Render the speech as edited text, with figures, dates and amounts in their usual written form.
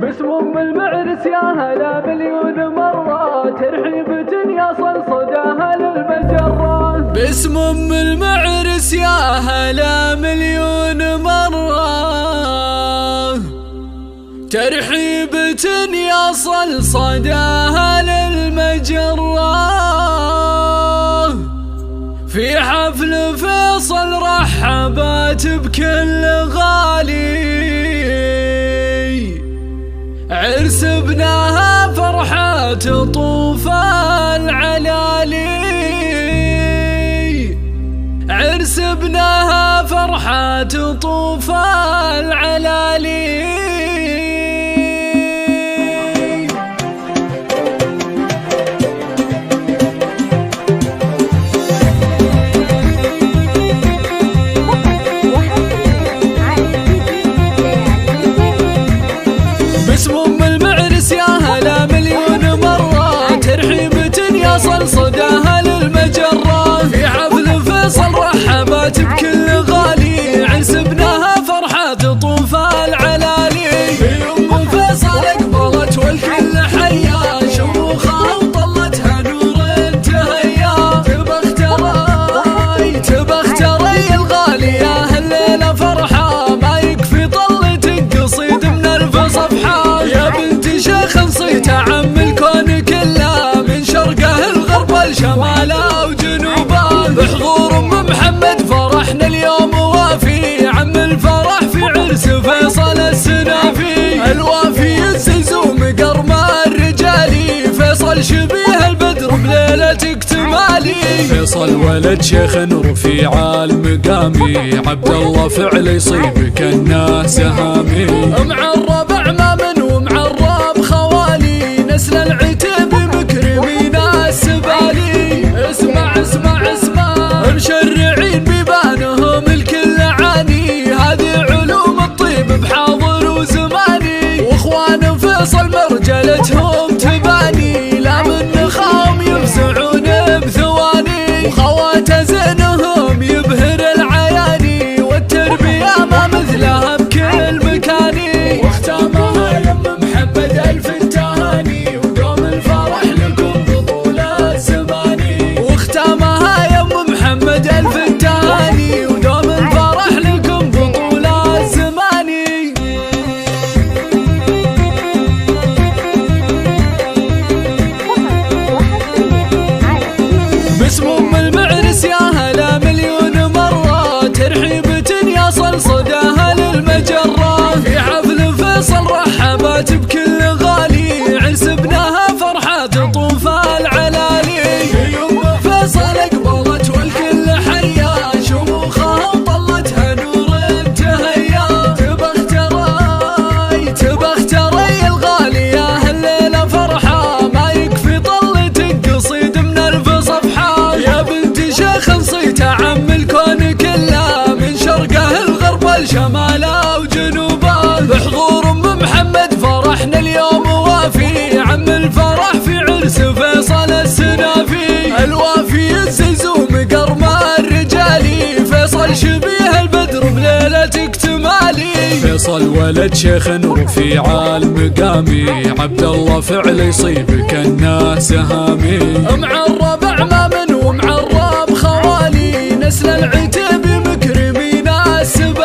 باسم ام المعرس يا هلا مليون مرة، ترحيبة يصل صداها للمجرة. باسم ام المعرس يا هلا مليون مرة، ترحيبة يصل صداها للمجرة. في حفل فيصل رحبت بكل غالي، عرس ابنها فرحة طوف العلالي، عرس ابنها فرحة طوف العلالي. باسم ام المعرس يا هلا مليون مرة، ترحيبة يصل صداها للمجرة. في حفل فيصل رحبت بكل غالي، عرس ابنها فرحة طوف العلالي. ام فيصل اقبلت والكل حيا، شموخها وطلتها نور تهيا. تبخ تري الغالي يا هالليلة فرحة، ما يكفي طلتك قصيد من الف صفحة. يا بنت شيخ صيت عم الكون كله، من شرقه الغرب الشماله وجنوبه. بحضور ام محمد فرحنا اليوم وافي، عم الفرح في عرس فيصل السنافي. الوافي الزلزوم قرم الرجالي، فيصل شبيه البدر بليلة اكتمالي. فيصل ولد شيخ رفيع المقامي، عبد الله فعل يصيب كأنه سهامي. معرب عمام ومعرب خوالي، نسل العتيب مكرمين السبالي. اسمع اسمع اسمع مشرعين بيبانهم الكل عاني، هذه علوم الطيب بحاضر وزماني. واخوان فيصل مرجلتهم تباني، لا من نخام يفزعون بثواني. وخواته زينهم يبهر العياني، والتربية ما مثلها بكل مكاني. واختامها يم محمد الف التهاني، ودوم الفرح لكم بطول الزماني. واختامها يم محمد الف التهاني، ودوم الفرح لكم بطول الزماني. باسم ام المعرس يا هلا مليون مرة، ترحيبة يصل صداها للمجرة. في حفل فيصل رحبت بكل غالي، عرس ابنها فرحة طوف العلالي. ام فيصل اقبلت والكل حيا، شموخها وطلتها نور تهيا. تبخ تري الغالي يا هالليلة فرحة، ما يكفي طلتك قصيد من الف صفحة. يا بنت شيخ صيت عم الكون كله، من شرقه الغرب الشماله وجنوبه. بحضور ام محمد فرحنا اليوم وافي، عم الفرح في عرس فيصل السنافي. الوافي الزلزوم قرم الرجالي، فيصل شبيه البدر بليلة اكتمالي. فيصل ولد شيخ رفيع المقامي، عبد الله فعل يصيب كأنه سهامي. معرب عمام ومعرب خوالي، نسل العتيب مكرمين السبالي.